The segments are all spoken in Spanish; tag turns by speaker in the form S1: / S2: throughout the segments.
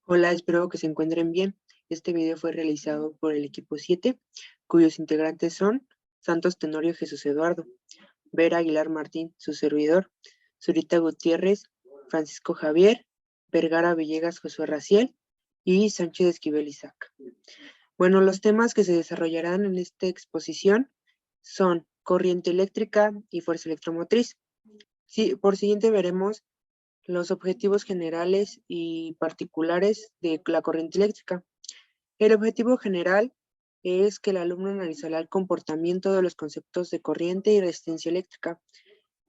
S1: Hola, espero que se encuentren bien. Este video fue realizado por el equipo 7, cuyos integrantes son Santos Tenorio Jesús Eduardo, Vera Aguilar Martín, su servidor, Zurita Gutiérrez, Francisco Javier, Vergara Villegas Josué Raciel y Sánchez Esquivel Isaac. Bueno, los temas que se desarrollarán en esta exposición son corriente eléctrica y fuerza electromotriz. Sí, por siguiente veremos los objetivos generales y particulares de la corriente eléctrica. El objetivo general es que el alumno analizará el comportamiento de los conceptos de corriente y resistencia eléctrica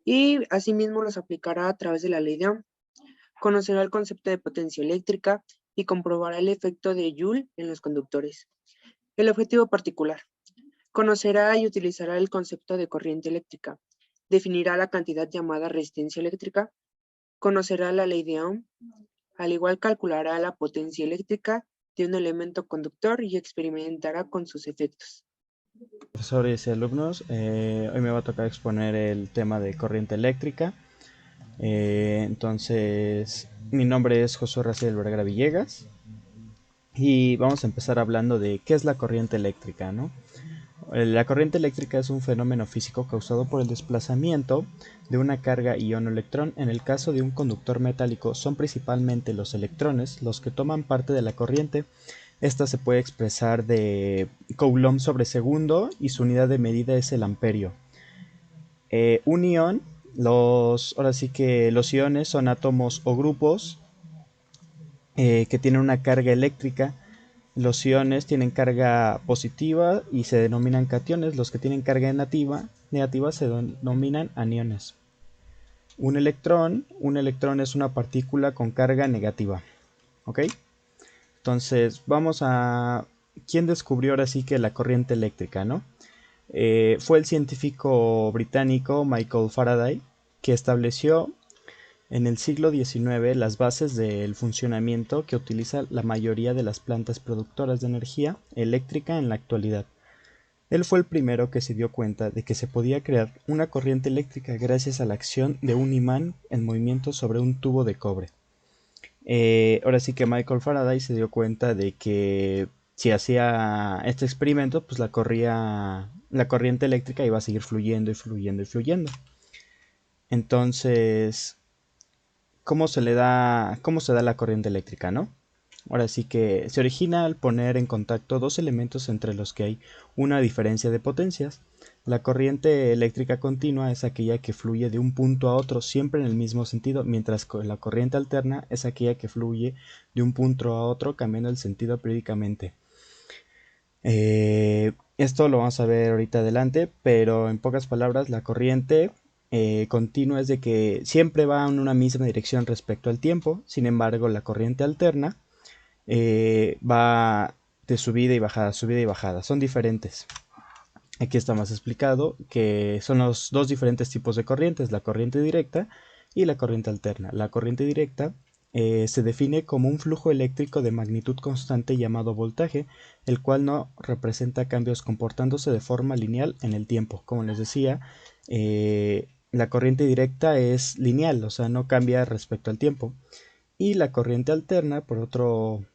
S1: y asimismo los aplicará a través de la ley de Ohm. Conocerá el concepto de potencia eléctrica y comprobará el efecto de Joule en los conductores. El objetivo particular. Conocerá y utilizará el concepto de corriente eléctrica. Definirá la cantidad llamada resistencia eléctrica. Conocerá la ley de Ohm. Al igual calculará la potencia eléctrica de un elemento conductor y experimentará con sus efectos.
S2: Profesores y alumnos, hoy me va a tocar exponer el tema de corriente eléctrica. Entonces, mi nombre es Josué Raciel Vergara Villegas y vamos a empezar hablando de qué es la corriente eléctrica, ¿no? La corriente eléctrica es un fenómeno físico causado por el desplazamiento de una carga ion-electrón. En el caso de un conductor metálico, son principalmente los electrones los que toman parte de la corriente. Esta se puede expresar de Coulomb sobre segundo y su unidad de medida es el amperio. Un ion, ahora sí que los iones son átomos o grupos que tienen una carga eléctrica. Los iones tienen carga positiva y se denominan cationes. Los que tienen carga negativa se denominan aniones. Un electrón es una partícula con carga negativa. ¿Ok? Entonces, vamos a... ¿Quién descubrió ahora sí que la corriente eléctrica, no? Fue el científico británico Michael Faraday, que estableció en el siglo XIX las bases del funcionamiento que utiliza la mayoría de las plantas productoras de energía eléctrica en la actualidad. Él fue el primero que se dio cuenta de que se podía crear una corriente eléctrica gracias a la acción de un imán en movimiento sobre un tubo de cobre. Ahora sí que Michael Faraday se dio cuenta de que si hacía este experimento, pues la corriente eléctrica iba a seguir fluyendo y fluyendo y fluyendo. Entonces, cómo se da la corriente eléctrica, ¿no? Ahora sí que se origina al poner en contacto dos elementos entre los que hay una diferencia de potencias. La corriente eléctrica continua es aquella que fluye de un punto a otro siempre en el mismo sentido, mientras que la corriente alterna es aquella que fluye de un punto a otro cambiando el sentido periódicamente. Esto lo vamos a ver ahorita adelante, pero en pocas palabras, la corriente continua es de que siempre va en una misma dirección respecto al tiempo. Sin embargo, la corriente alterna va de subida y bajada. Son diferentes. Aquí está más explicado que son los dos diferentes tipos de corrientes, la corriente directa y la corriente alterna. La corriente directa se define como un flujo eléctrico de magnitud constante llamado voltaje, el cual no representa cambios comportándose de forma lineal en el tiempo. Como les decía, la corriente directa es lineal, o sea, no cambia respecto al tiempo. Y la corriente alterna, por otro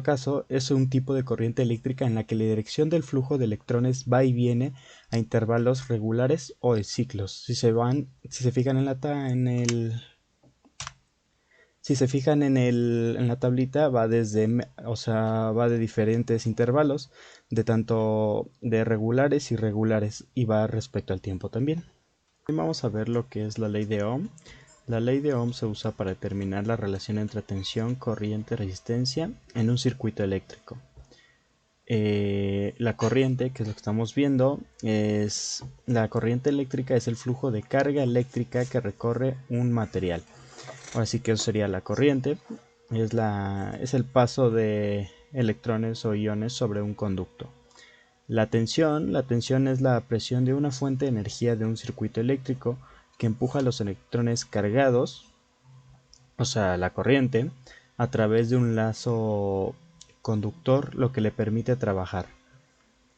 S2: caso, es un tipo de corriente eléctrica en la que la dirección del flujo de electrones va y viene a intervalos regulares o de ciclos. Si se fijan en la tablita, o sea, va de diferentes intervalos, de tanto de regulares y irregulares, y va respecto al tiempo también. Hoy vamos a ver lo que es la ley de Ohm. La ley de Ohm se usa para determinar la relación entre tensión, corriente y resistencia en un circuito eléctrico. La corriente, que es lo que estamos viendo, la corriente eléctrica es el flujo de carga eléctrica que recorre un material. Así que eso sería la corriente, es el paso de electrones o iones sobre un conducto. La tensión es la presión de una fuente de energía de un circuito eléctrico que empuja a los electrones cargados, o sea, la corriente, a través de un lazo conductor, lo que le permite trabajar.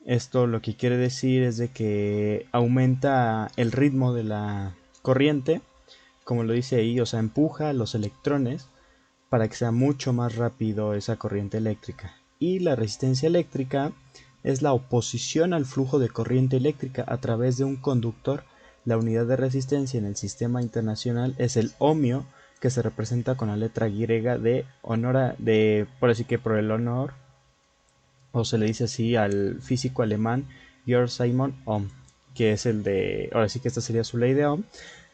S2: Esto lo que quiere decir es de que aumenta el ritmo de la corriente, como lo dice ahí, o sea, empuja a los electrones para que sea mucho más rápido esa corriente eléctrica. Y la resistencia eléctrica es la oposición al flujo de corriente eléctrica a través de un conductor. La unidad de resistencia en el sistema internacional es el ohmio, que se representa con la letra Y de honor por así que por el honor, o se le dice así al físico alemán Georg Simon Ohm, que es el de, ahora sí que esta sería su ley de Ohm.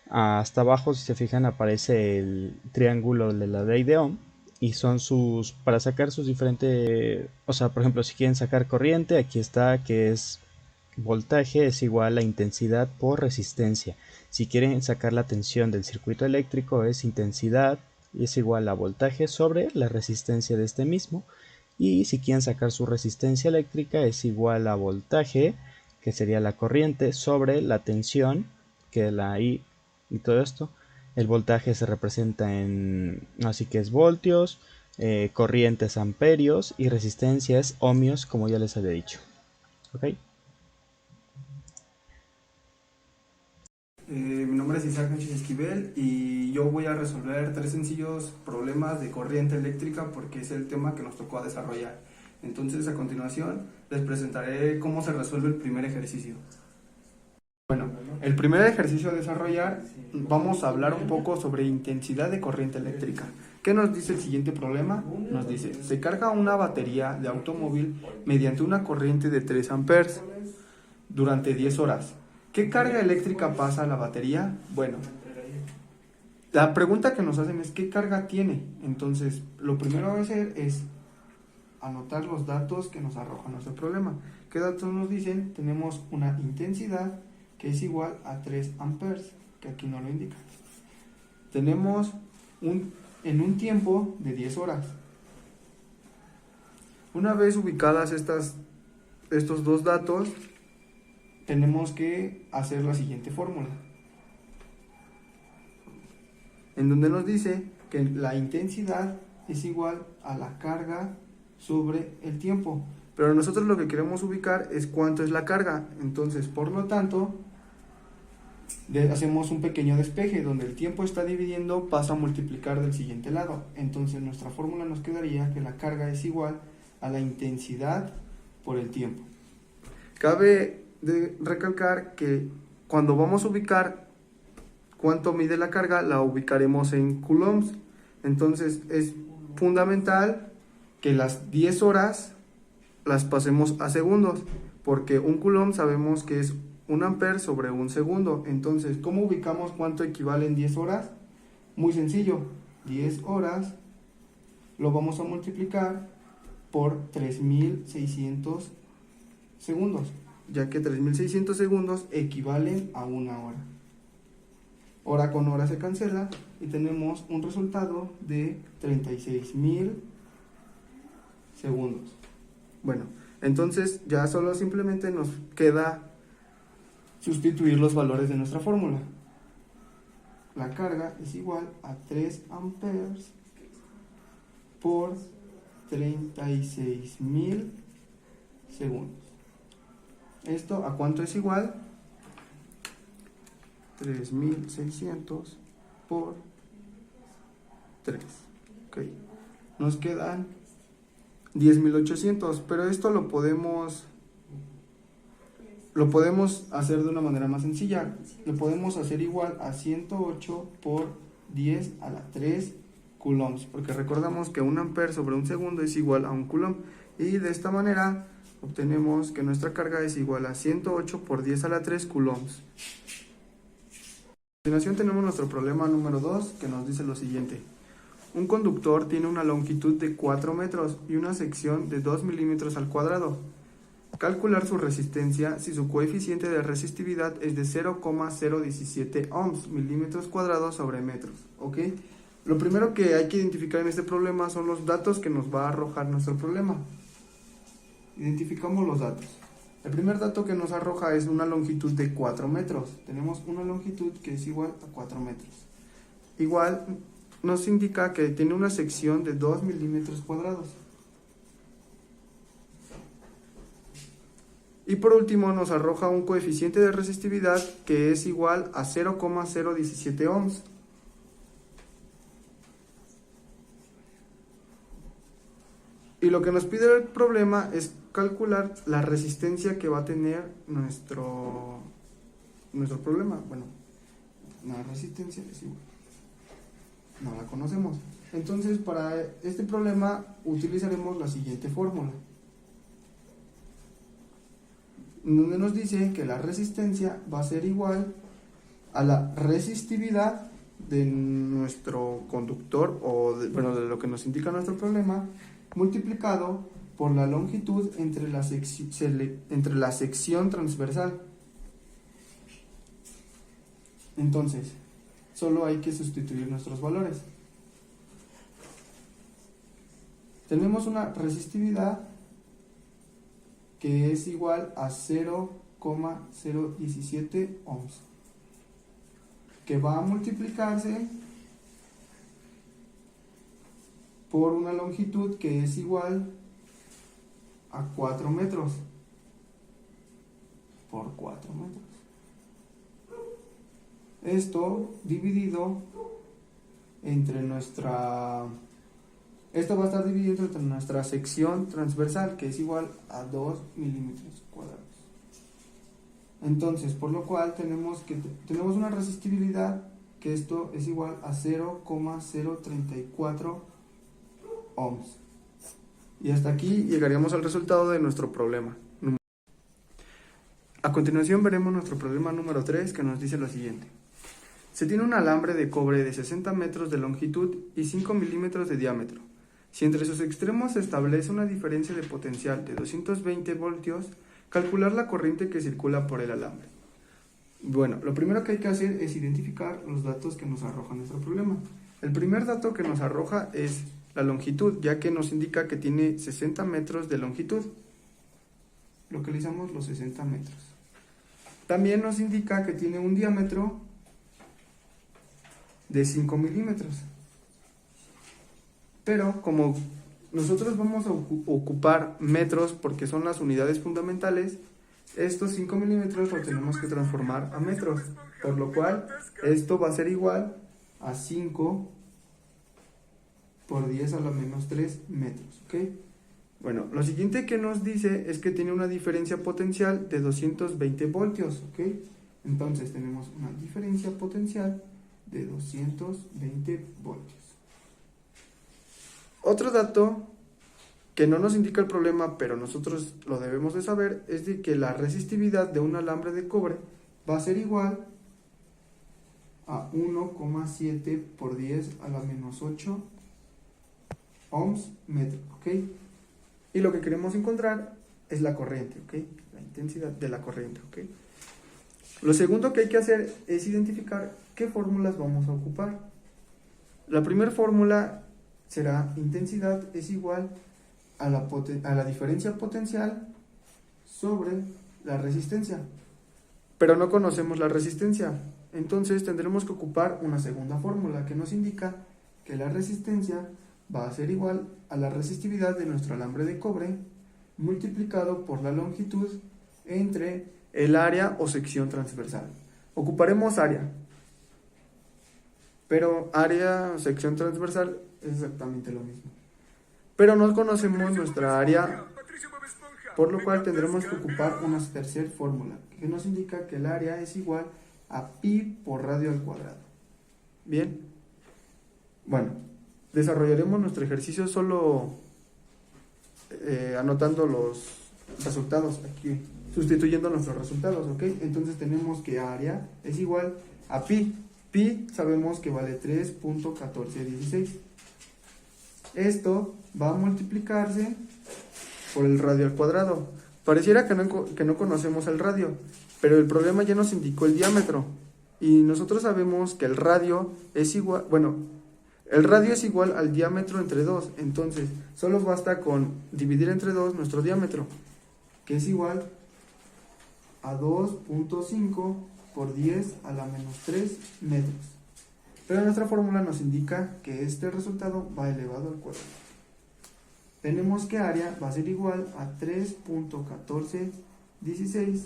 S2: Hasta abajo, si se fijan, aparece el triángulo de la ley de Ohm y son para sacar sus diferentes, o sea, por ejemplo, si quieren sacar corriente, aquí está que es voltaje es igual a intensidad por resistencia. Si quieren sacar la tensión del circuito eléctrico, es intensidad es igual a voltaje sobre la resistencia de este mismo. Y si quieren sacar su resistencia eléctrica, es igual a voltaje, que sería la corriente, sobre la tensión, que es la I y todo esto. El voltaje se representa así que es voltios, corrientes amperios y resistencia es ohmios, como ya les había dicho. ¿Ok?
S3: Mi nombre es Isaac Sánchez Esquivel y yo voy a resolver 3 sencillos problemas de corriente eléctrica porque es el tema que nos tocó desarrollar. Entonces, a continuación les presentaré cómo se resuelve el primer ejercicio. Bueno, el primer ejercicio a desarrollar vamos a hablar un poco sobre intensidad de corriente eléctrica. ¿Qué nos dice el siguiente problema? Nos dice, se carga una batería de automóvil mediante una corriente de 3 amperes durante 10 horas. ¿Qué carga eléctrica pasa a la batería? Bueno, la pregunta que nos hacen es ¿qué carga tiene? Entonces, lo primero que hacer es anotar los datos que nos arroja nuestro problema. ¿Qué datos nos dicen? Tenemos una intensidad que es igual a 3 amperes, que aquí no lo indica. Tenemos en un tiempo de 10 horas. Una vez ubicadas estos dos datos, tenemos que hacer la siguiente fórmula, en donde nos dice que la intensidad es igual a la carga sobre el tiempo, pero nosotros lo que queremos ubicar es cuánto es la carga. Entonces, por lo tanto, hacemos un pequeño despeje donde el tiempo está dividiendo, pasa a multiplicar del siguiente lado. Entonces nuestra fórmula nos quedaría que la carga es igual a la intensidad por el tiempo. Cabe recalcar que cuando vamos a ubicar cuánto mide la carga, la ubicaremos en coulombs. Entonces es fundamental que las 10 horas las pasemos a segundos, porque un coulomb sabemos que es 1 ampere sobre 1 segundo. Entonces, ¿cómo ubicamos cuánto equivale en 10 horas? Muy sencillo, 10 horas lo vamos a multiplicar por 3600 segundos, ya que 3600 segundos equivalen a 1 hora. Hora con hora se cancela y tenemos un resultado de 36.000 segundos. Bueno, entonces ya solo simplemente nos queda sustituir los valores de nuestra fórmula. La carga es igual a 3 amperes por 36.000 segundos. ¿Esto a cuánto es igual? 3600 por 3. Okay. Nos quedan 10.800, pero esto lo podemos hacer de una manera más sencilla. Lo podemos hacer igual a 108 por 10 a la 3 coulombs, porque recordamos que 1 ampere sobre 1 segundo es igual a 1 coulomb, y de esta manera obtenemos que nuestra carga es igual a 108 por 10 a la 3 coulombs. A continuación tenemos nuestro problema número 2, que nos dice lo siguiente. Un conductor tiene una longitud de 4 metros y una sección de 2 milímetros al cuadrado. Calcular su resistencia si su coeficiente de resistividad es de 0,017 ohms, milímetros cuadrados sobre metros. ¿Ok? Lo primero que hay que identificar en este problema son los datos que nos va a arrojar nuestro problema. Identificamos los datos. El primer dato que nos arroja es una longitud de 4 metros. Tenemos una longitud que es igual a 4 metros. Igual nos indica que tiene una sección de 2 milímetros cuadrados. Y por último nos arroja un coeficiente de resistividad que es igual a 0,017 ohms. Y lo que nos pide el problema es calcular la resistencia que va a tener nuestro problema. Bueno, la resistencia es igual. No la conocemos. Entonces, para este problema utilizaremos la siguiente fórmula, donde nos dice que la resistencia va a ser igual a la resistividad de nuestro conductor, de lo que nos indica nuestro problema, multiplicado por la longitud entre la sección transversal. Entonces, solo hay que sustituir nuestros valores. Tenemos una resistividad que es igual a 0,017 ohms, que va a multiplicarse por una longitud que es igual a 4 metros por 4 metros. Esto dividido entre esto va a estar dividido entre nuestra sección transversal, que es igual a 2 milímetros cuadrados. Entonces, por lo cual tenemos una resistibilidad que esto es igual a 0,034 ohms. Y hasta aquí llegaríamos al resultado de nuestro problema. A continuación veremos nuestro problema número 3, que nos dice lo siguiente. Se tiene un alambre de cobre de 60 metros de longitud y 5 milímetros de diámetro. Si entre sus extremos se establece una diferencia de potencial de 220 voltios, calcular la corriente que circula por el alambre. Bueno, lo primero que hay que hacer es identificar los datos que nos arroja nuestro problema. El primer dato que nos arroja es la longitud, ya que nos indica que tiene 60 metros de longitud. Localizamos los 60 metros. También nos indica que tiene un diámetro de 5 milímetros. Pero como nosotros vamos a ocupar metros porque son las unidades fundamentales, estos 5 milímetros lo tenemos que transformar a metros, por lo cual esto va a ser igual a 5 por 10 a la menos 3 metros, ¿ok? Bueno, lo siguiente que nos dice es que tiene una diferencia potencial de 220 voltios, ¿ok? Entonces tenemos una diferencia potencial de 220 voltios. Otro dato que no nos indica el problema, pero nosotros lo debemos de saber, es de que la resistividad de un alambre de cobre va a ser igual a 1,7 por 10 a la menos 8 ohms metro, ¿ok? Y lo que queremos encontrar es la corriente, ¿ok? La intensidad de la corriente, ¿ok? Lo segundo que hay que hacer es identificar qué fórmulas vamos a ocupar. La primera fórmula será intensidad es igual a la diferencia potencial sobre la resistencia, pero no conocemos la resistencia, entonces tendremos que ocupar una segunda fórmula que nos indica que la resistencia va a ser igual a la resistividad de nuestro alambre de cobre multiplicado por la longitud entre el área o sección transversal. Ocuparemos área, pero área o sección transversal es exactamente lo mismo. Pero no conocemos nuestra área, por lo cual tendremos que ocupar una tercera fórmula, que nos indica que el área es igual a pi por radio al cuadrado. Bien, bueno, desarrollaremos nuestro ejercicio solo anotando los resultados aquí, sustituyendo nuestros resultados, ¿ok? Entonces tenemos que área es igual a pi. Pi sabemos que vale 3.1416. Esto va a multiplicarse por el radio al cuadrado. Pareciera que no conocemos el radio, pero el problema ya nos indicó el diámetro. Y nosotros sabemos que el radio es igual, el radio es igual al diámetro entre 2. Entonces, solo basta con dividir entre 2 nuestro diámetro, que es igual a 2.5 por 10 a la menos 3 metros. Pero nuestra fórmula nos indica que este resultado va elevado al cuadrado. Tenemos que área va a ser igual a 3.1416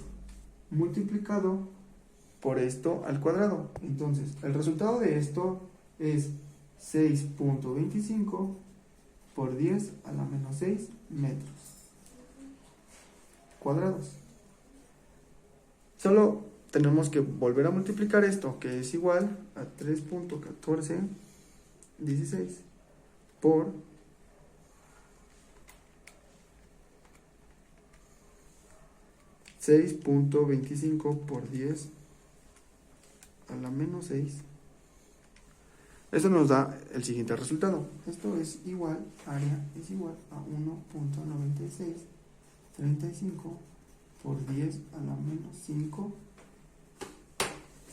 S3: multiplicado por esto al cuadrado. Entonces, el resultado de esto es 6.25 por 10 a la menos 6 metros cuadrados. Solo tenemos que volver a multiplicar esto, que es igual a 3.1416 por 6.25 por 10 a la menos 6. Esto nos da el siguiente resultado. Esto es igual, área es igual a 1.9635 por 10 a la menos 5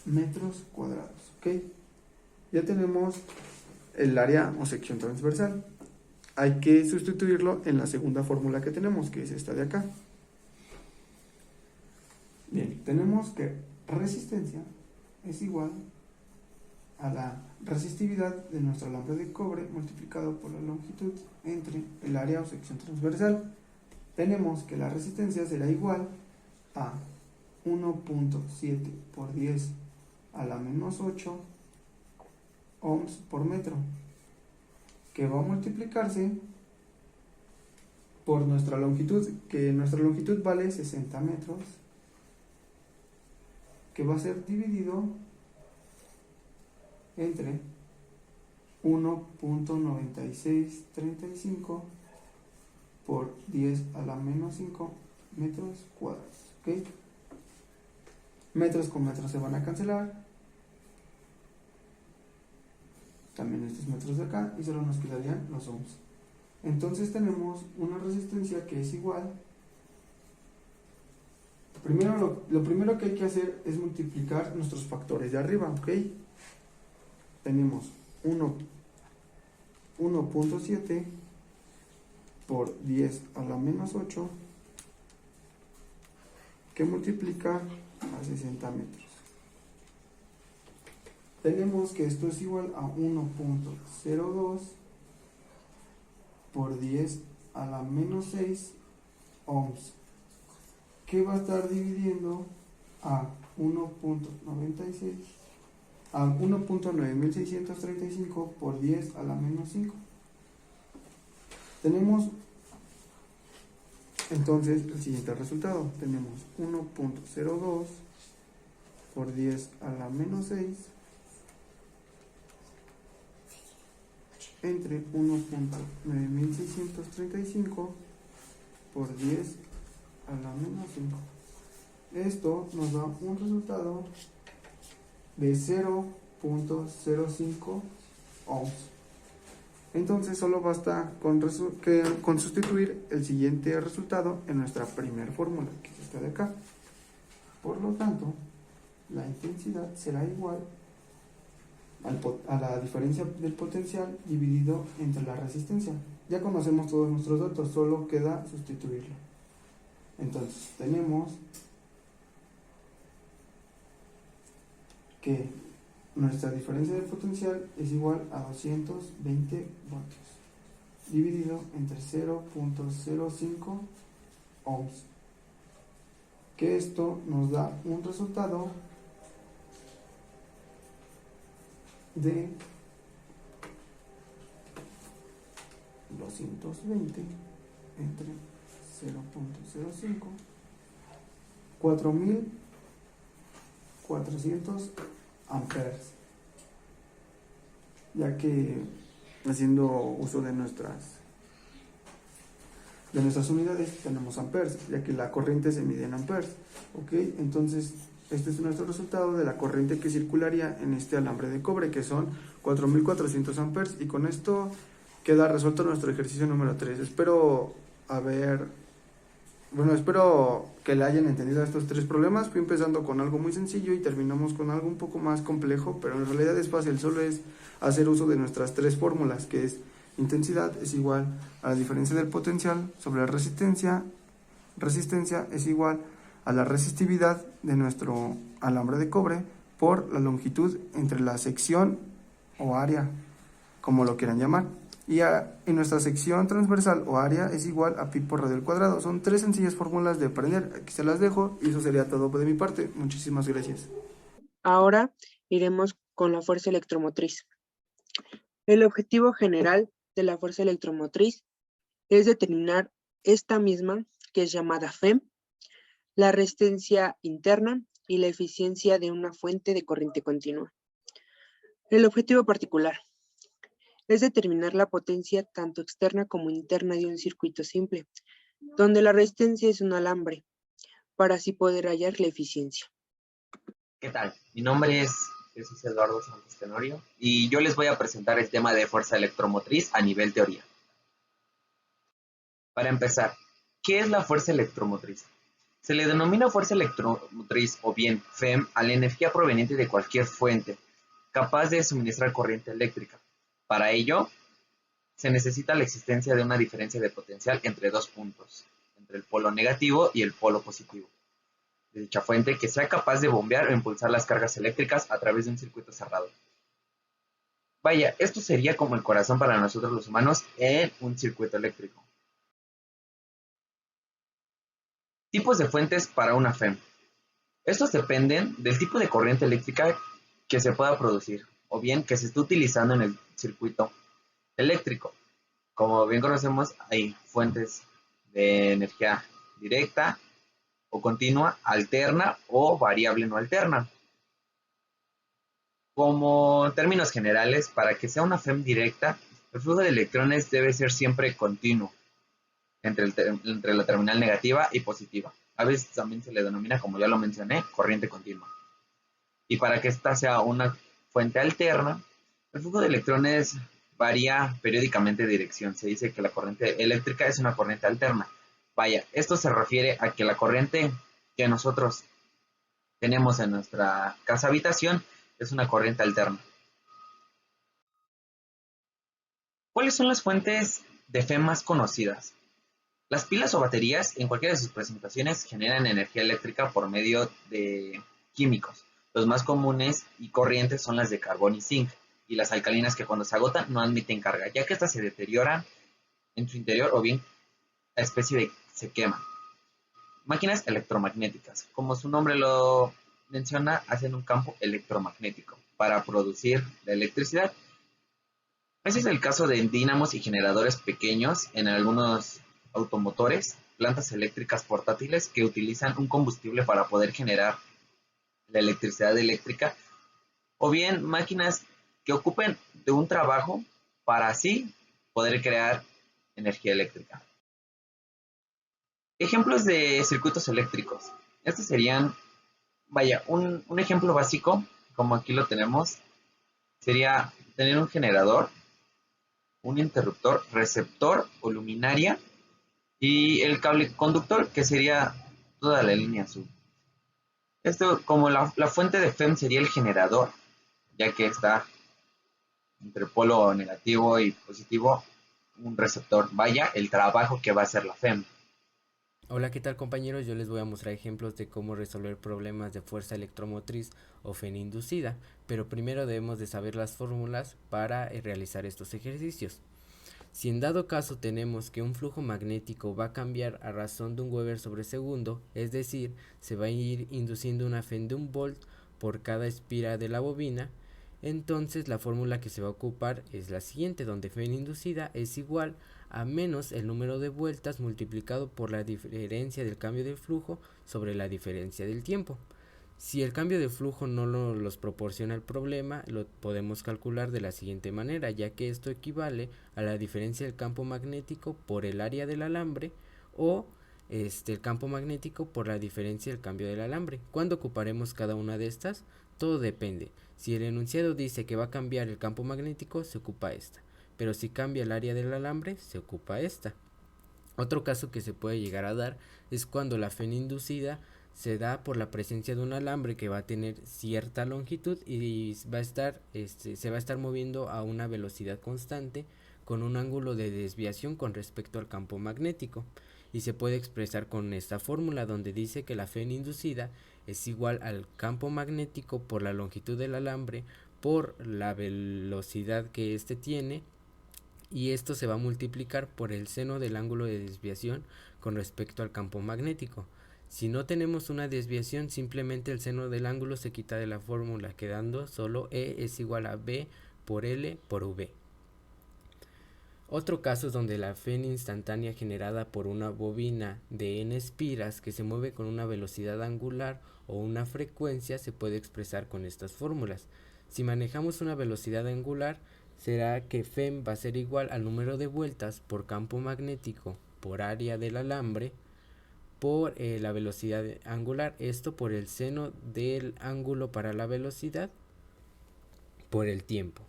S3: metros cuadrados. ¿Ok? Ya tenemos el área o sección transversal. Hay que sustituirlo en la segunda fórmula que tenemos, que es esta de acá. Bien, tenemos que resistencia es igual a la resistividad de nuestro alambre de cobre multiplicado por la longitud entre el área o sección transversal. Tenemos que la resistencia será igual a 1.7 por 10 a la menos 8 ohms por metro, que va a multiplicarse por nuestra longitud, que nuestra longitud vale 60 metros, que va a ser dividido entre 1.9635 por 10 a la menos 5 metros cuadrados. ¿Ok? Metros con metros se van a cancelar. También estos metros de acá, y solo nos quedarían los ohms. Entonces tenemos una resistencia que es igual. Lo primero que hay que hacer es multiplicar nuestros factores de arriba, ¿ok? Tenemos 1.7 por 10 a la menos 8, que multiplica a 60 metros. Tenemos que esto es igual a 1.02 por 10 a la menos 6 ohms, que va a estar dividiendo a 1.9635 por 10 a la menos 5. Tenemos entonces el siguiente resultado. Tenemos 1.02 por 10 a la menos 6 entre 1.9635 por 10 a la menos 5. Esto nos da un resultado de 0.05 ohms. Entonces solo basta con sustituir el siguiente resultado en nuestra primera fórmula, que es esta de acá. Por lo tanto, la intensidad será igual a la diferencia del potencial dividido entre la resistencia. Ya conocemos todos nuestros datos, solo queda sustituirlo. Entonces tenemos que nuestra diferencia de potencial es igual a 220 voltios dividido entre 0.05 ohms, que esto nos da un resultado de 220 entre 0.05, 4400 amperes, ya que haciendo uso de nuestras unidades tenemos amperes, ya que la corriente se mide en amperes. ¿Ok? Entonces este es nuestro resultado de la corriente que circularía en este alambre de cobre, que son 4400 amperes, y con esto queda resuelto nuestro ejercicio número 3. Espero que le hayan entendido estos tres problemas. Fui empezando con algo muy sencillo y terminamos con algo un poco más complejo, pero en realidad es fácil, solo es hacer uso de nuestras tres fórmulas, que es intensidad es igual a la diferencia del potencial sobre la resistencia es igual a la resistividad de nuestro alambre de cobre por la longitud entre la sección o área, como lo quieran llamar. Y en nuestra sección transversal o área es igual a pi por radio al cuadrado. Son tres sencillas fórmulas de aprender. Aquí se las dejo y eso sería todo de mi parte. Muchísimas gracias.
S1: Ahora iremos con la fuerza electromotriz. El objetivo general de la fuerza electromotriz es determinar esta misma, que es llamada FEM, la resistencia interna y la eficiencia de una fuente de corriente continua. El objetivo particular es determinar la potencia tanto externa como interna de un circuito simple, donde la resistencia es un alambre, para así poder hallar la eficiencia.
S4: ¿Qué tal? Mi nombre es Jesús Eduardo Santos Tenorio y yo les voy a presentar el tema de fuerza electromotriz a nivel teoría. Para empezar, ¿qué es la fuerza electromotriz? Se le denomina fuerza electromotriz o bien FEM a la energía proveniente de cualquier fuente capaz de suministrar corriente eléctrica. Para ello, se necesita la existencia de una diferencia de potencial entre dos puntos, entre el polo negativo y el polo positivo de dicha fuente, que sea capaz de bombear o impulsar las cargas eléctricas a través de un circuito cerrado. Vaya, esto sería como el corazón para nosotros los humanos en un circuito eléctrico. Tipos de fuentes para una FEM. Estos dependen del tipo de corriente eléctrica que se pueda producir, o bien que se esté utilizando en el circuito eléctrico. Como bien conocemos, hay fuentes de energía directa o continua, alterna o variable no alterna. Como términos generales, para que sea una FEM directa, el flujo de electrones debe ser siempre continuo entre la terminal negativa y positiva. A veces también se le denomina, como ya lo mencioné, corriente continua. Y para que esta sea una fuente alterna, el flujo de electrones varía periódicamente de dirección. Se dice que la corriente eléctrica es una corriente alterna. Vaya, esto se refiere a que la corriente que nosotros tenemos en nuestra casa habitación es una corriente alterna. ¿Cuáles son las fuentes de FEM más conocidas? Las pilas o baterías en cualquiera de sus presentaciones generan energía eléctrica por medio de químicos. Los más comunes y corrientes son las de carbón y zinc, y las alcalinas que cuando se agotan no admiten carga, ya que estas se deterioran en su interior o bien a especie de se queman. Máquinas electromagnéticas, como su nombre lo menciona, hacen un campo electromagnético para producir la electricidad. Ese es el caso de dínamos y generadores pequeños en algunos automotores, plantas eléctricas portátiles que utilizan un combustible para poder generar la electricidad eléctrica, o bien máquinas que ocupen de un trabajo para así poder crear energía eléctrica. Ejemplos de circuitos eléctricos. Estos serían, vaya, un ejemplo básico, como aquí lo tenemos, sería tener un generador, un interruptor, receptor o luminaria y el cable conductor, que sería toda la línea azul. Esto, como la fuente de FEM sería el generador, ya que está entre polo negativo y positivo, un receptor. Vaya, el trabajo que va a hacer la FEM.
S5: Hola, ¿qué tal compañeros? Yo les voy a mostrar ejemplos de cómo resolver problemas de fuerza electromotriz o FEM inducida, pero primero debemos de saber las fórmulas para realizar estos ejercicios. Si en dado caso tenemos que un flujo magnético va a cambiar a razón de un Weber sobre segundo, es decir, se va a ir induciendo una FEM de 1 volt por cada espira de la bobina, entonces la fórmula que se va a ocupar es la siguiente, donde FEM inducida es igual a menos el número de vueltas multiplicado por la diferencia del cambio de flujo sobre la diferencia del tiempo. Si el cambio de flujo no los proporciona el problema, lo podemos calcular de la siguiente manera, ya que esto equivale a la diferencia del campo magnético por el área del alambre o el campo magnético por la diferencia del cambio del alambre. ¿Cuándo ocuparemos cada una de estas? Todo depende. Si el enunciado dice que va a cambiar el campo magnético, se ocupa esta, pero si cambia el área del alambre, se ocupa esta. Otro caso que se puede llegar a dar es cuando la FEM inducida se da por la presencia de un alambre que va a tener cierta longitud y se va a estar moviendo a una velocidad constante con un ángulo de desviación con respecto al campo magnético, y se puede expresar con esta fórmula donde dice que la FEM inducida es igual al campo magnético por la longitud del alambre por la velocidad que éste tiene, y esto se va a multiplicar por el seno del ángulo de desviación con respecto al campo magnético. Si no tenemos una desviación, simplemente el seno del ángulo se quita de la fórmula, quedando solo E es igual a B por L por V. Otro caso es donde la FEN instantánea generada por una bobina de n espiras que se mueve con una velocidad angular o una frecuencia se puede expresar con estas fórmulas. Si manejamos una velocidad angular, será que FEM va a ser igual al número de vueltas por campo magnético por área del alambre por la velocidad angular, esto por el seno del ángulo para la velocidad por el tiempo.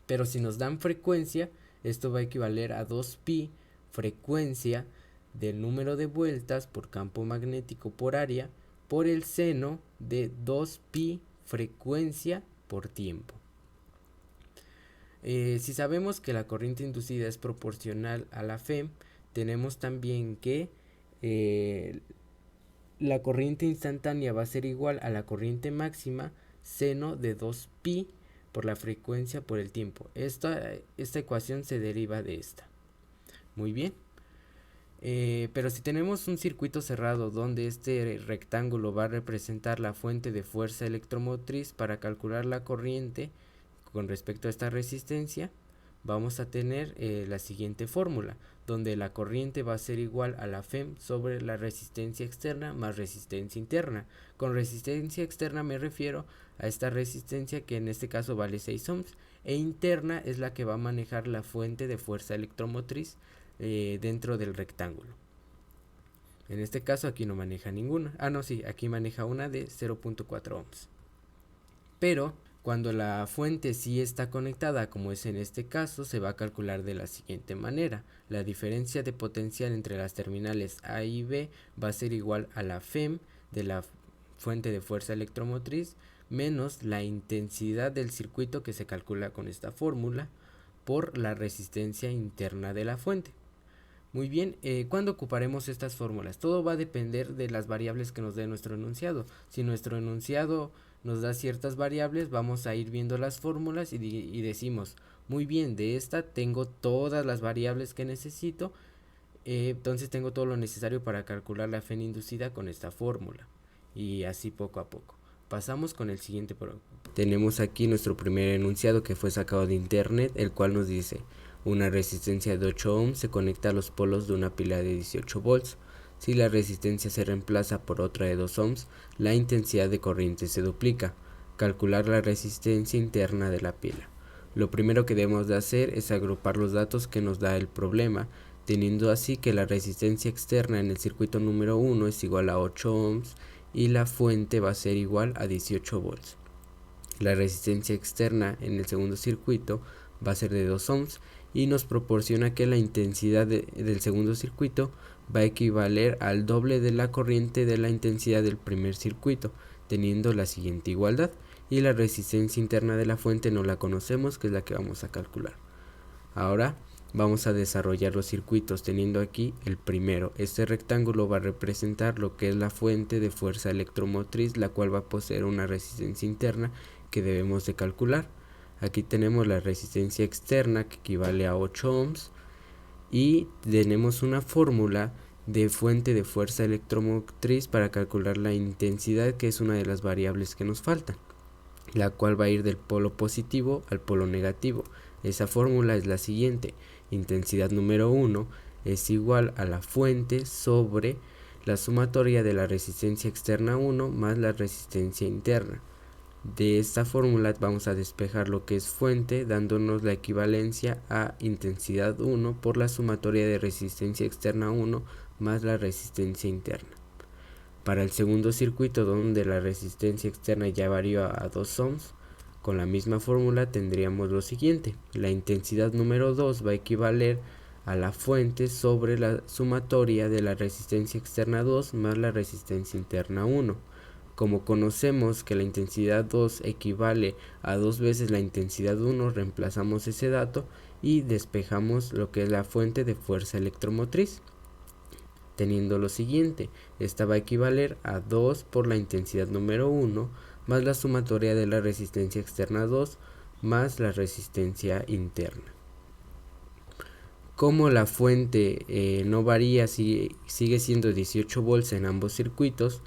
S5: Pero si nos dan frecuencia, esto va a equivaler a 2pi frecuencia del número de vueltas por campo magnético por área por el seno de 2pi frecuencia por tiempo. Si sabemos que la corriente inducida es proporcional a la FEM, tenemos también que la corriente instantánea va a ser igual a la corriente máxima seno de 2pi por la frecuencia por el tiempo. Esta ecuación se deriva de esta. Muy bien. Pero si tenemos un circuito cerrado donde este rectángulo va a representar la fuente de fuerza electromotriz, para calcular la corriente con respecto a esta resistencia, vamos a tener la siguiente fórmula, donde la corriente va a ser igual a la FEM sobre la resistencia externa más resistencia interna. Con resistencia externa me refiero a esta resistencia que en este caso vale 6 ohms, e interna es la que va a manejar la fuente de fuerza electromotriz dentro del rectángulo. En este caso aquí no maneja ninguna. Aquí maneja una de 0.4 ohms. Pero cuando la fuente sí está conectada, como es en este caso, se va a calcular de la siguiente manera. La diferencia de potencial entre las terminales A y B va a ser igual a la FEM de la fuente de fuerza electromotriz menos la intensidad del circuito, que se calcula con esta fórmula, por la resistencia interna de la fuente. Muy bien, ¿cuándo ocuparemos estas fórmulas? Todo va a depender de las variables que nos dé nuestro enunciado. Si nuestro enunciado nos da ciertas variables, vamos a ir viendo las fórmulas y decimos, muy bien, de esta tengo todas las variables que necesito, entonces tengo todo lo necesario para calcular la FEN inducida con esta fórmula, y así poco a poco. Pasamos con el siguiente programa. Tenemos aquí nuestro primer enunciado que fue sacado de internet, el cual nos dice: una resistencia de 8 ohms se conecta a los polos de una pila de 18 volts. Si la resistencia se reemplaza por otra de 2 ohms, la intensidad de corriente se duplica. Calcular la resistencia interna de la pila. Lo primero que debemos de hacer es agrupar los datos que nos da el problema, teniendo así que la resistencia externa en el circuito número 1 es igual a 8 ohms y la fuente va a ser igual a 18 volts. La resistencia externa en el segundo circuito va a ser de 2 ohms y nos proporciona que la intensidad del segundo circuito va a equivaler al doble de la corriente de la intensidad del primer circuito, teniendo la siguiente igualdad, y la resistencia interna de la fuente no la conocemos, que es la que vamos a calcular. Ahora vamos a desarrollar los circuitos, teniendo aquí el primero. Este rectángulo va a representar lo que es la fuente de fuerza electromotriz, la cual va a poseer una resistencia interna que debemos de calcular. Aquí tenemos la resistencia externa, que equivale a 8 ohms, y tenemos una fórmula de fuente de fuerza electromotriz para calcular la intensidad, que es una de las variables que nos faltan, la cual va a ir del polo positivo al polo negativo. Esa fórmula es la siguiente: intensidad número 1 es igual a la fuente sobre la sumatoria de la resistencia externa 1 más la resistencia interna. De esta fórmula vamos a despejar lo que es fuente, dándonos la equivalencia a intensidad 1 por la sumatoria de resistencia externa 1 más la resistencia interna. Para el segundo circuito, donde la resistencia externa ya varió a 2 ohms, con la misma fórmula tendríamos lo siguiente: la intensidad número 2 va a equivaler a la fuente sobre la sumatoria de la resistencia externa 2 más la resistencia interna 1. Como conocemos que la intensidad 2 equivale a 2 veces la intensidad 1, reemplazamos ese dato y despejamos lo que es la fuente de fuerza electromotriz, teniendo lo siguiente: esta va a equivaler a 2 por la intensidad número 1 más la sumatoria de la resistencia externa 2 más la resistencia interna. Como la fuente no varía, sigue siendo 18 volts en ambos circuitos,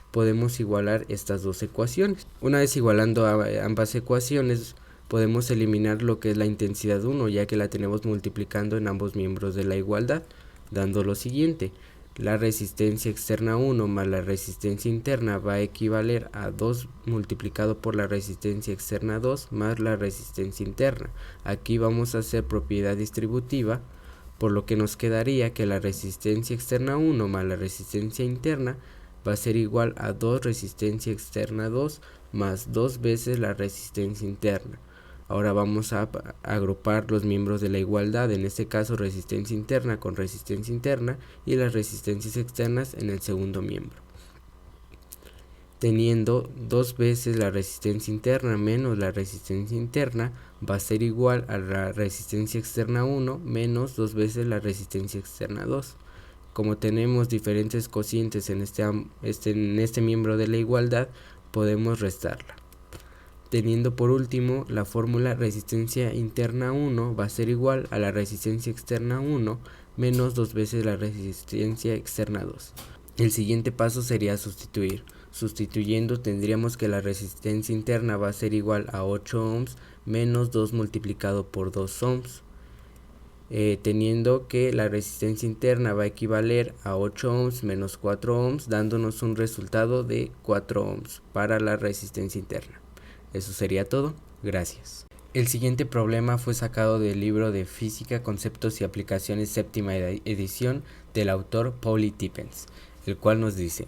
S5: podemos igualar estas dos ecuaciones. Una vez igualando ambas ecuaciones, podemos eliminar lo que es la intensidad 1, ya que la tenemos multiplicando en ambos miembros de la igualdad, dando lo siguiente. La resistencia externa 1 más la resistencia interna va a equivaler a 2 multiplicado por la resistencia externa 2 más la resistencia interna. Aquí vamos a hacer propiedad distributiva, por lo que nos quedaría que la resistencia externa 1 más la resistencia interna va a ser igual a 2 resistencia externa 2 más 2 veces la resistencia interna. Ahora vamos a agrupar los miembros de la igualdad, en este caso resistencia interna con resistencia interna y las resistencias externas en el segundo miembro. Teniendo 2 veces la resistencia interna menos la resistencia interna va a ser igual a la resistencia externa 1 menos 2 veces la resistencia externa 2. Como tenemos diferentes cocientes en este miembro de la igualdad, podemos restarla. Teniendo por último la fórmula resistencia interna 1 va a ser igual a la resistencia externa 1 menos 2 veces la resistencia externa 2. El siguiente paso sería sustituir. Sustituyendo tendríamos que la resistencia interna va a ser igual a 8 ohms menos 2 multiplicado por 2 ohms. Teniendo que la resistencia interna va a equivaler a 8 ohms menos 4 ohms, dándonos un resultado de 4 ohms para la resistencia interna. Eso sería todo. Gracias. El siguiente problema fue sacado del libro de Física, Conceptos y Aplicaciones, séptima edición, del autor Pauli Tippens, el cual nos dice: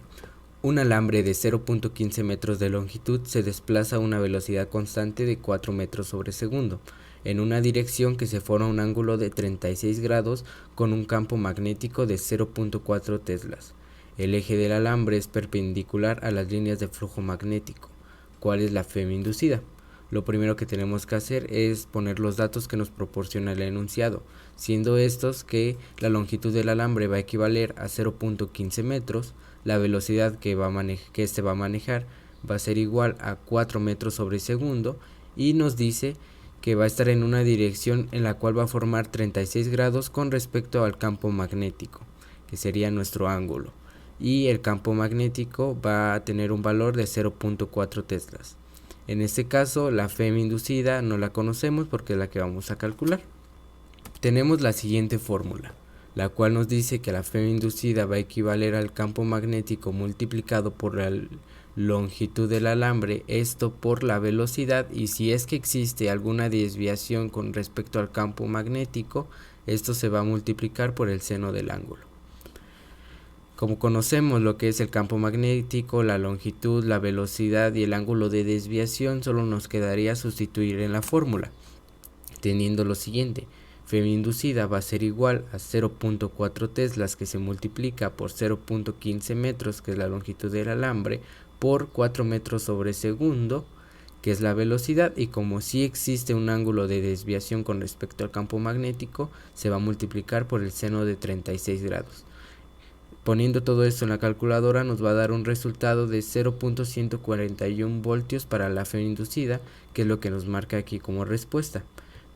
S5: un alambre de 0.15 metros de longitud se desplaza a una velocidad constante de 4 metros sobre segundo, en una dirección que se forma un ángulo de 36 grados con un campo magnético de 0.4 teslas. El eje del alambre es perpendicular a las líneas de flujo magnético. ¿Cuál es la FEM inducida? Lo primero que tenemos que hacer es poner los datos que nos proporciona el enunciado, siendo estos que la longitud del alambre va a equivaler a 0.15 metros, la velocidad que este va a manejar va a ser igual a 4 metros sobre segundo, y nos dice que va a estar en una dirección en la cual va a formar 36 grados con respecto al campo magnético, que sería nuestro ángulo. Y el campo magnético va a tener un valor de 0.4 teslas. En este caso, la FEM inducida no la conocemos porque es la que vamos a calcular. Tenemos la siguiente fórmula, la cual nos dice que la FEM inducida va a equivaler al campo magnético multiplicado por la longitud del alambre, esto por la velocidad, y si es que existe alguna desviación con respecto al campo magnético, esto se va a multiplicar por el seno del ángulo. Como conocemos lo que es el campo magnético, la longitud, la velocidad y el ángulo de desviación, solo nos quedaría sustituir en la fórmula, teniendo lo siguiente: FEM inducida va a ser igual a 0.4 teslas, que se multiplica por 0.15 metros, que es la longitud del alambre, por 4 metros sobre segundo, que es la velocidad, y como sí existe un ángulo de desviación con respecto al campo magnético, se va a multiplicar por el seno de 36 grados. Poniendo todo esto en la calculadora nos va a dar un resultado de 0.141 voltios para la FEM inducida, que es lo que nos marca aquí como respuesta.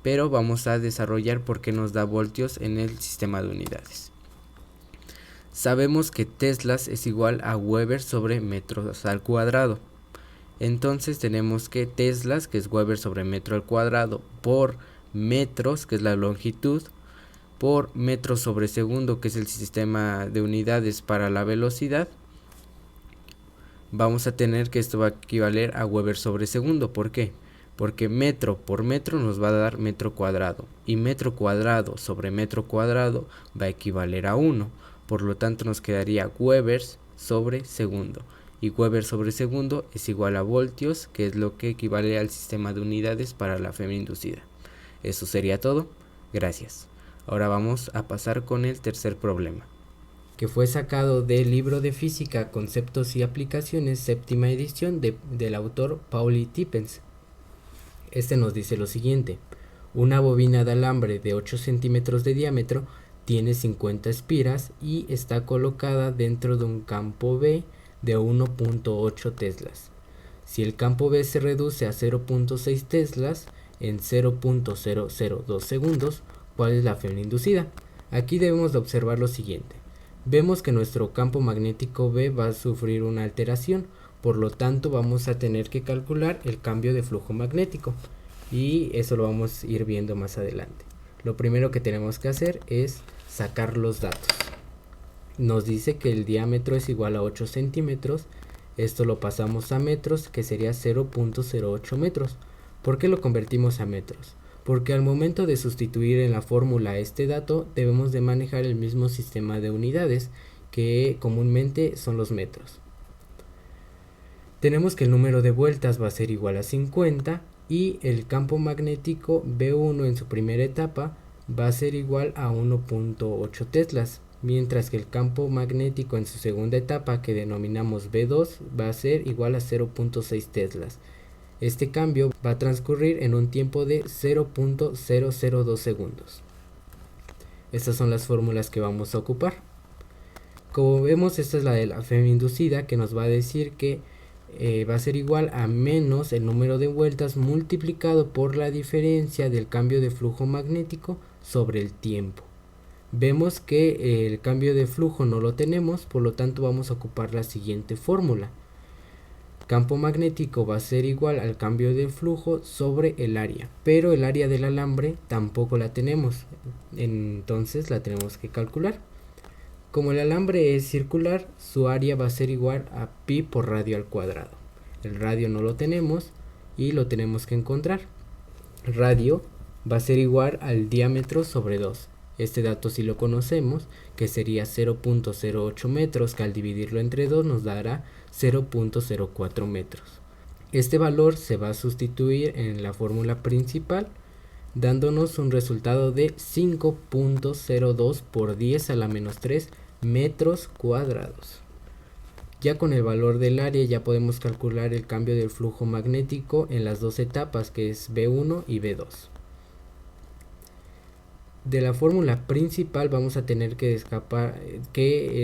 S5: Pero vamos a desarrollar por qué nos da voltios en el sistema de unidades. Sabemos que teslas es igual a Weber sobre metros al cuadrado. Entonces tenemos que teslas, que es Weber sobre metro al cuadrado, por metros, que es la longitud, por metros sobre segundo, que es el sistema de unidades para la velocidad, vamos a tener que esto va a equivaler a Weber sobre segundo. ¿Por qué? Porque metro por metro nos va a dar metro cuadrado, y metro cuadrado sobre metro cuadrado va a equivaler a 1, por lo tanto nos quedaría Weber sobre segundo, y Weber sobre segundo es igual a voltios, que es lo que equivale al sistema de unidades para la FEM inducida. Eso sería todo. Gracias. Ahora vamos a pasar con el tercer problema, que fue sacado del libro de Física, Conceptos y Aplicaciones, séptima edición, del autor Pauli Tippens. Este nos dice lo siguiente: una bobina de alambre de 8 centímetros de diámetro tiene 50 espiras y está colocada dentro de un campo B de 1.8 teslas. Si el campo B se reduce a 0.6 teslas en 0.002 segundos, ¿cuál es la FEM inducida? Aquí debemos de observar lo siguiente. Vemos que nuestro campo magnético B va a sufrir una alteración, por lo tanto vamos a tener que calcular el cambio de flujo magnético. y eso lo vamos a ir viendo más adelante. Lo primero que tenemos que hacer es sacar los datos. Nos dice que el diámetro es igual a 8 centímetros. Esto lo pasamos a metros, que sería 0.08 metros. ¿Por qué lo convertimos a metros? Porque al momento de sustituir en la fórmula este dato, debemos de manejar el mismo sistema de unidades, que comúnmente son los metros. Tenemos que el número de vueltas va a ser igual a 50 y el campo magnético B1 en su primera etapa va a ser igual a 1.8 teslas, mientras que el campo magnético en su segunda etapa, que denominamos B2, va a ser igual a 0.6 teslas. Este cambio va a transcurrir en un tiempo de 0.002 segundos. Estas son las fórmulas que vamos a ocupar. Como vemos, esta es la de la FEM inducida, que nos va a decir que va a ser igual a menos el número de vueltas multiplicado por la diferencia del cambio de flujo magnético sobre el tiempo. Vemos que el cambio de flujo no lo tenemos, por lo tanto vamos a ocupar la siguiente fórmula. Campo magnético va a ser igual al cambio de flujo sobre el área, pero el área del alambre tampoco la tenemos, entonces la tenemos que calcular. Como el alambre es circular, su área va a ser igual a pi por radio al cuadrado. El radio no lo tenemos y lo tenemos que encontrar. El radio va a ser igual al diámetro sobre 2. Este dato sí lo conocemos, que sería 0.08 metros, que al dividirlo entre 2 nos dará 0.04 metros. Este valor se va a sustituir en la fórmula principal, dándonos un resultado de 5.02 por 10 a la menos 3 metros cuadrados. Ya con el valor del área ya podemos calcular el cambio del flujo magnético en las dos etapas, que es B1 y B2. De la fórmula principal vamos a tener que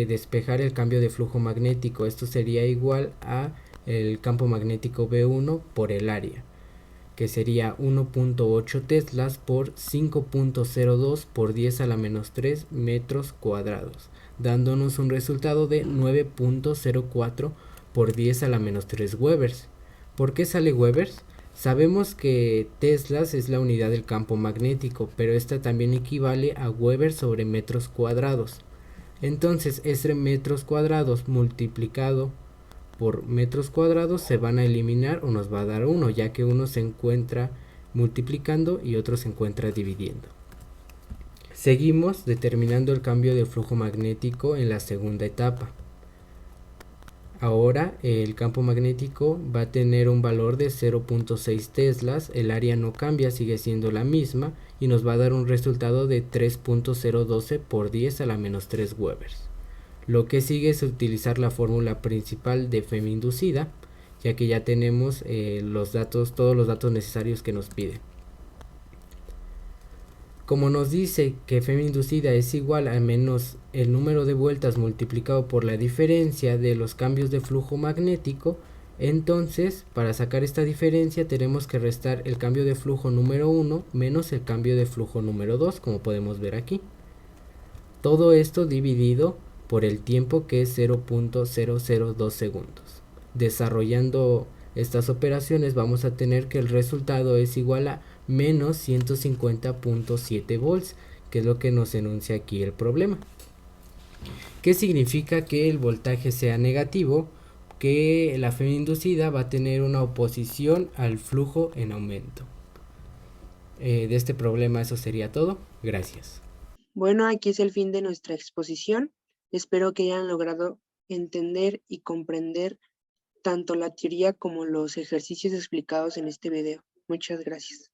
S5: despejar el cambio de flujo magnético. Esto sería igual a el campo magnético B1 por el área, que sería 1.8 teslas por 5.02 por 10 a la menos 3 metros cuadrados, dándonos un resultado de 9.04 por 10 a la menos 3 webers. ¿Por qué sale webers? Sabemos que teslas es la unidad del campo magnético, pero esta también equivale a webers sobre metros cuadrados. Entonces, este metros cuadrados multiplicado por metros cuadrados se van a eliminar o nos va a dar 1, ya que uno se encuentra multiplicando y otro se encuentra dividiendo. Seguimos determinando el cambio de flujo magnético en la segunda etapa. Ahora el campo magnético va a tener un valor de 0.6 teslas, el área no cambia, sigue siendo la misma y nos va a dar un resultado de 3.012 por 10 a la menos 3 webers. Lo que sigue es utilizar la fórmula principal de FEM inducida, ya que ya tenemos todos los datos necesarios que nos pide. Como nos dice que FEM inducida es igual a menos el número de vueltas multiplicado por la diferencia de los cambios de flujo magnético, entonces para sacar esta diferencia tenemos que restar el cambio de flujo número 1 menos el cambio de flujo número 2, como podemos ver aquí. Todo esto dividido por el tiempo, que es 0.002 segundos. Desarrollando estas operaciones vamos a tener que el resultado es igual a menos 150.7 volts, que es lo que nos enuncia aquí el problema. ¿Qué significa que el voltaje sea negativo? Que la FEM inducida va a tener una oposición al flujo en aumento. De este problema eso sería todo. Gracias.
S1: Bueno, aquí es el fin de nuestra exposición. Espero que hayan logrado entender y comprender tanto la teoría como los ejercicios explicados en este video. Muchas gracias.